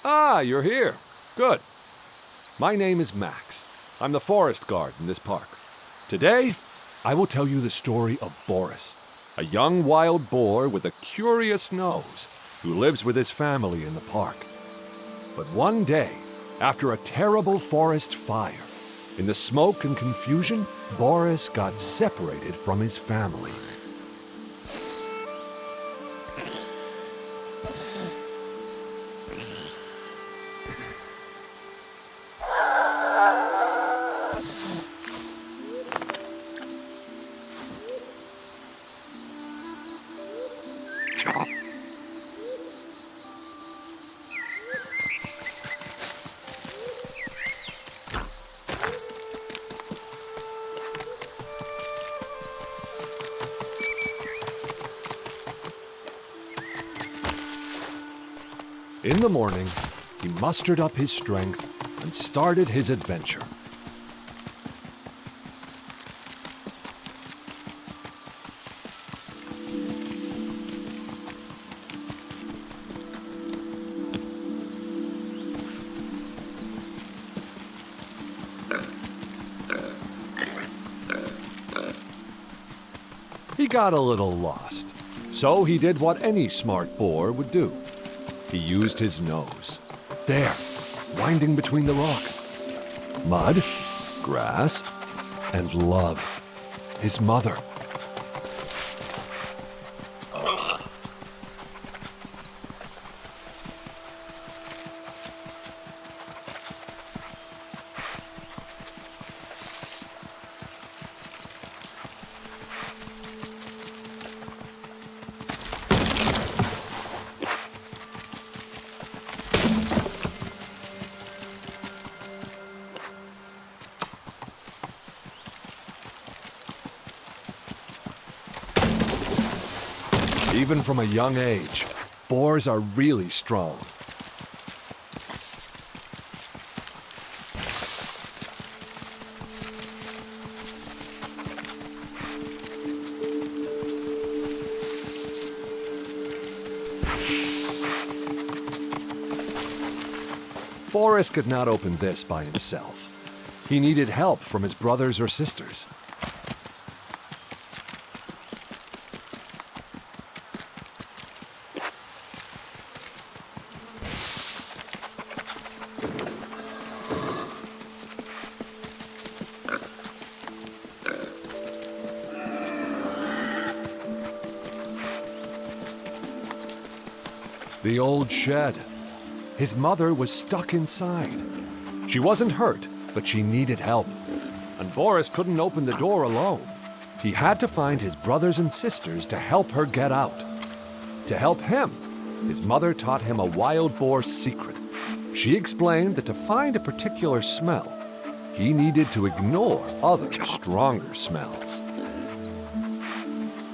Ah, you're here. Good. My name is Max. I'm the forest guard in this park. Today, I will tell you the story of Boris, a young wild boar with a curious nose who lives with his family in the park. But one day, after a terrible forest fire, in the smoke and confusion, Boris got separated from his family. In the morning, he mustered up his strength and started his adventure. He got a little lost, so he did what any smart boar would do. He used his nose. There, winding between the rocks. Mud, grass, and love. His mother. Even from a young age, boars are really strong. Boris could not open this by himself. He needed help from his brothers or sisters. The old shed. His mother was stuck inside. She wasn't hurt, but she needed help. And Boris couldn't open the door alone. He had to find his brothers and sisters to help her get out. To help him, his mother taught him a wild boar secret. She explained that to find a particular smell, he needed to ignore other, stronger smells.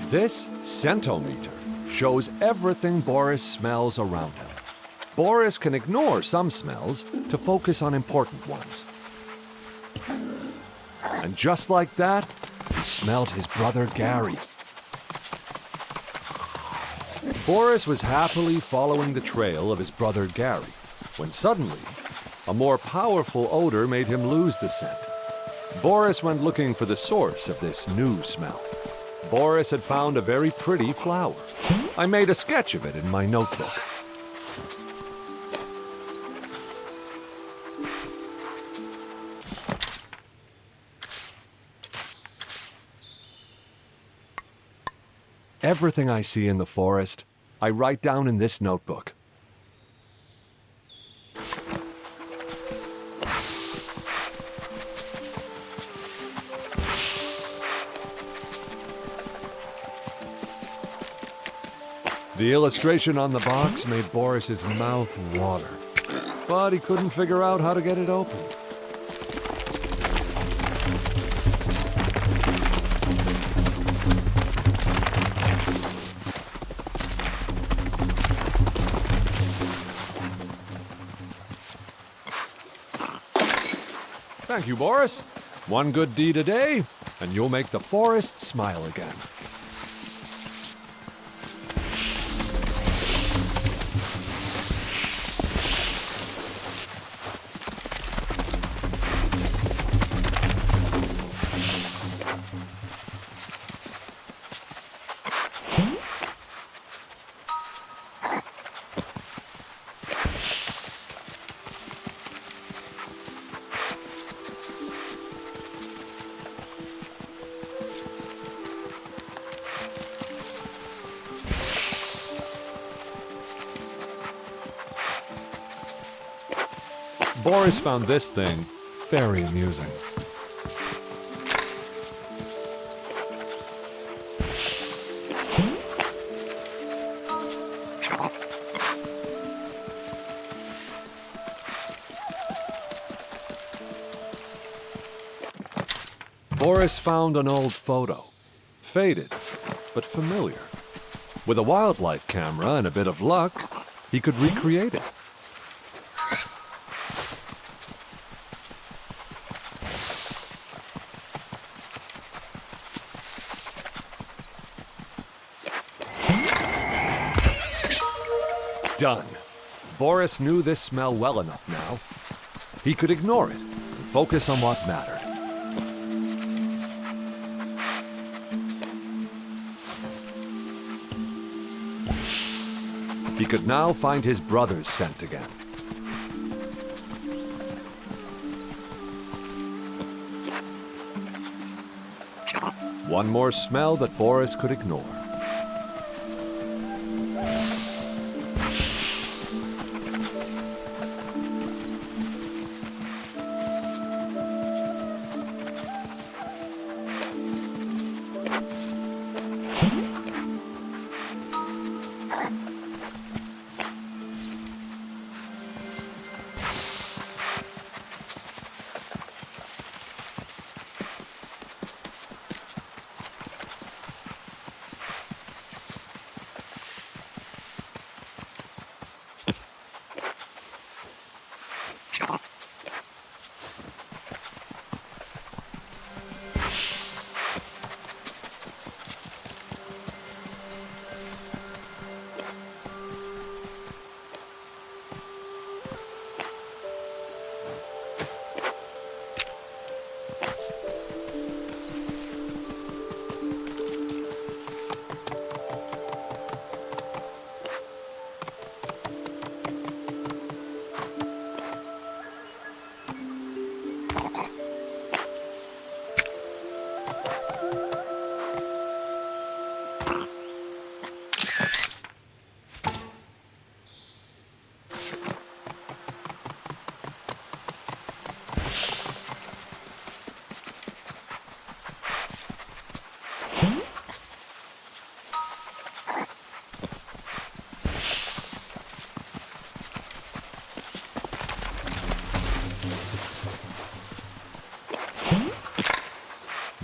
This scentometer shows everything Boris smells around him. Boris can ignore some smells to focus on important ones. And just like that, he smelled his brother Gary. Boris was happily following the trail of his brother Gary, when suddenly, a more powerful odor made him lose the scent. Boris went looking for the source of this new smell. Boris had found a very pretty flower. I made a sketch of it in my notebook. Everything I see in the forest, I write down in this notebook. The illustration on the box made Boris's mouth water, but he couldn't figure out how to get it open. Thank you, Boris. One good deed a day, and you'll make the forest smile again. Boris found this thing very amusing. Boris found an old photo. Faded, but familiar. With a wildlife camera and a bit of luck, he could recreate it. Done. Boris knew this smell well enough now. He could ignore it and focus on what mattered. He could now find his brother's scent again. One more smell that Boris could ignore.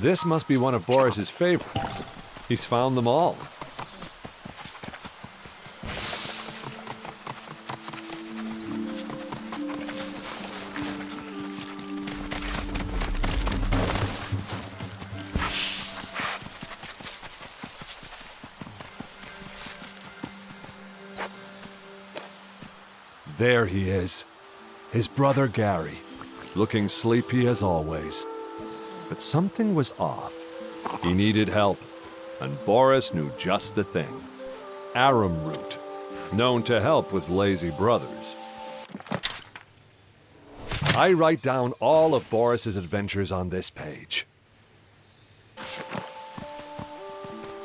This must be one of Boris's favorites. He's found them all. There he is, his brother Gary, looking sleepy as always. But something was off. He needed help, and Boris knew just the thing. Arum root, known to help with lazy brothers. I write down all of Boris's adventures on this page.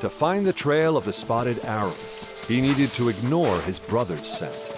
To find the trail of the spotted arum, he needed to ignore his brother's scent.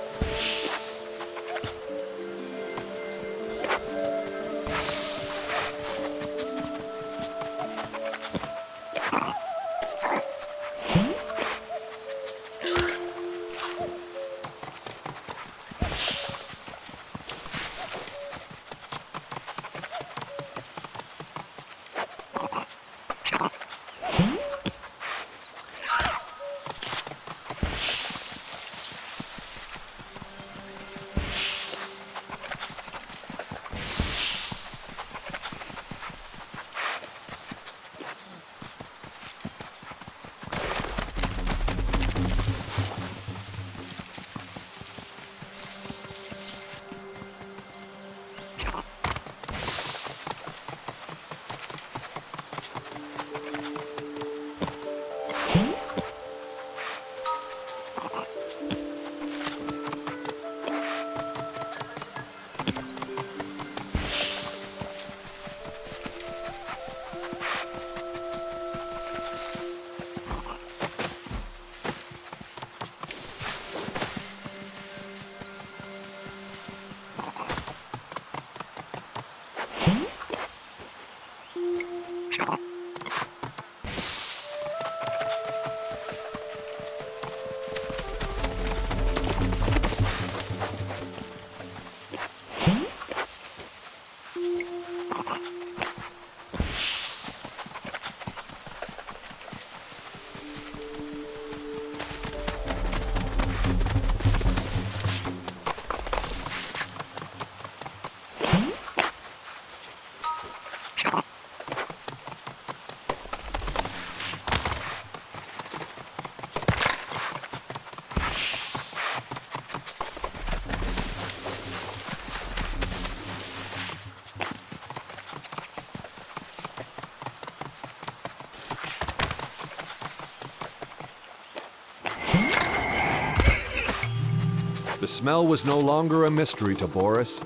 The smell was no longer a mystery to Boris.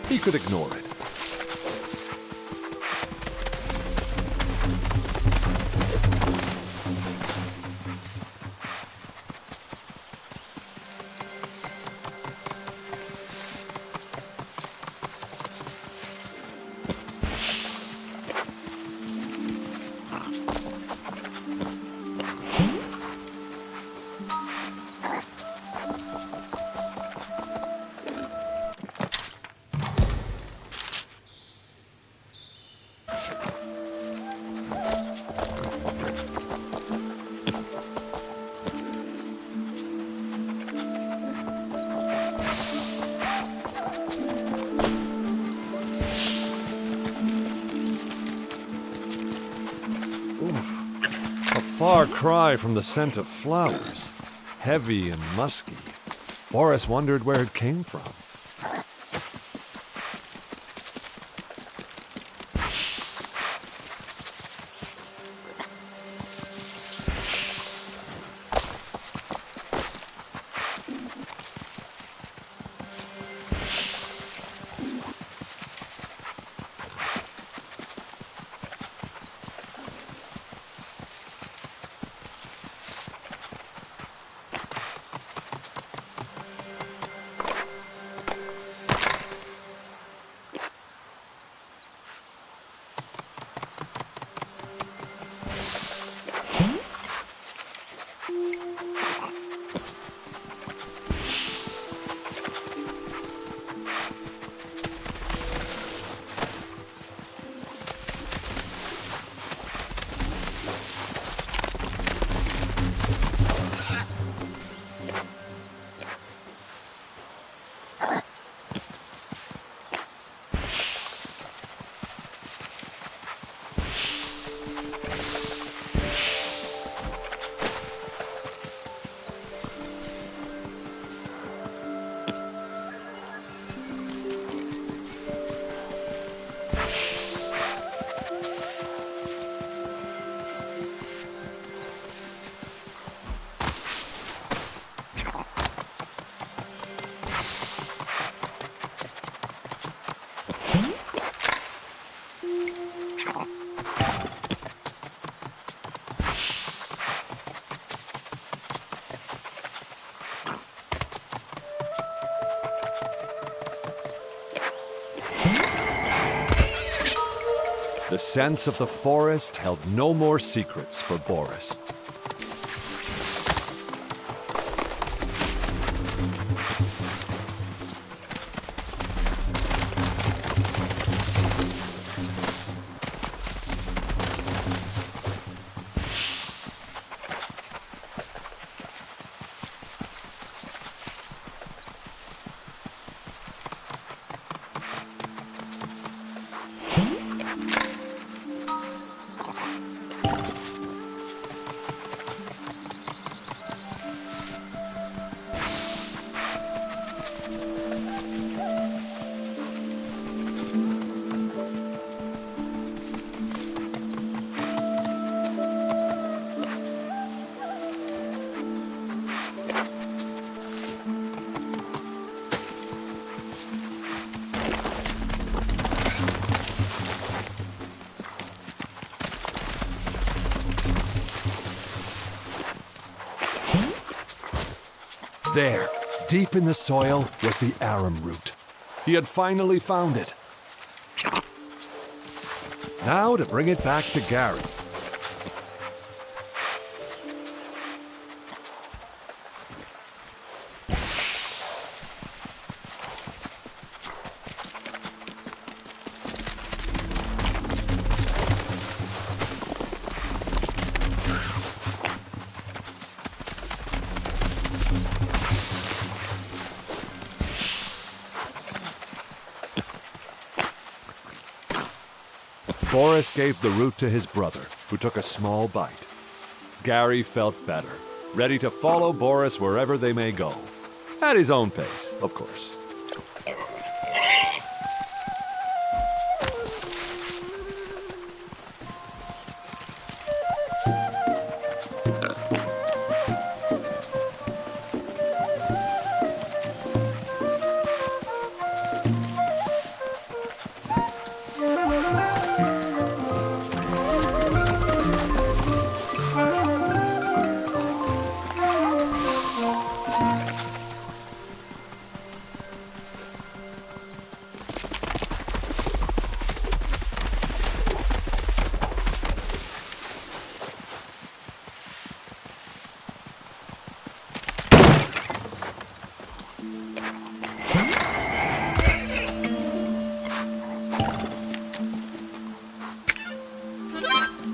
He could ignore it. Far cry from the scent of flowers, heavy and musky. Boris wondered where it came from. The scents of the forest held no more secrets for Boris. There, deep in the soil, was the arum root. He had finally found it. Now to bring it back to Gary. Boris gave the root to his brother, who took a small bite. Gary felt better, ready to follow Boris wherever they may go. At his own pace, of course.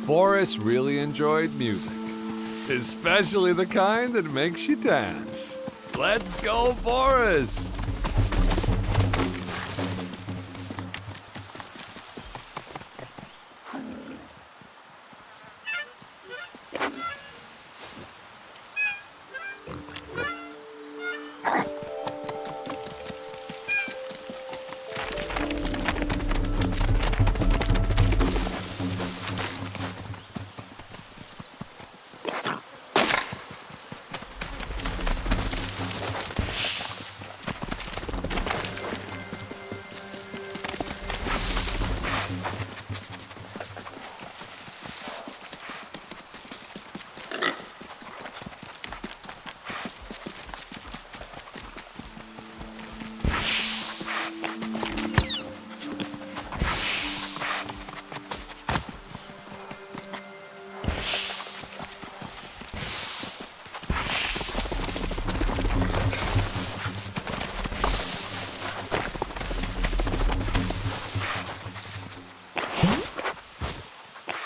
Boris really enjoyed music, especially the kind that makes you dance. Let's go, Boris!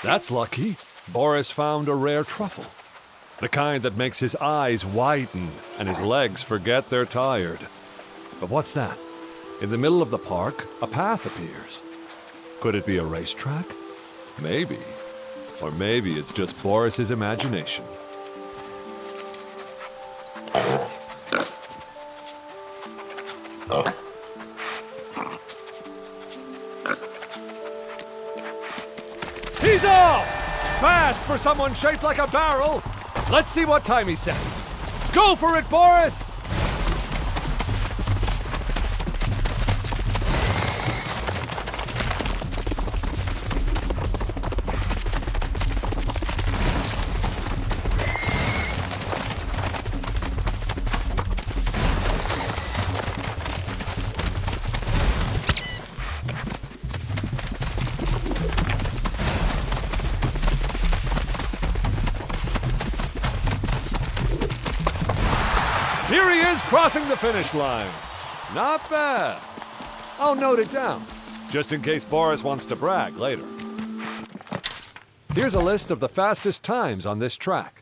That's lucky. Boris found a rare truffle. The kind that makes his eyes widen and his legs forget they're tired. But what's that? In the middle of the park, a path appears. Could it be a racetrack? Maybe. Or maybe it's just Boris's imagination. He's off! Fast for someone shaped like a barrel! Let's see what time he says. Go for it, Boris! Here he is crossing the finish line. Not bad. I'll note it down, just in case Boris wants to brag later. Here's a list of the fastest times on this track.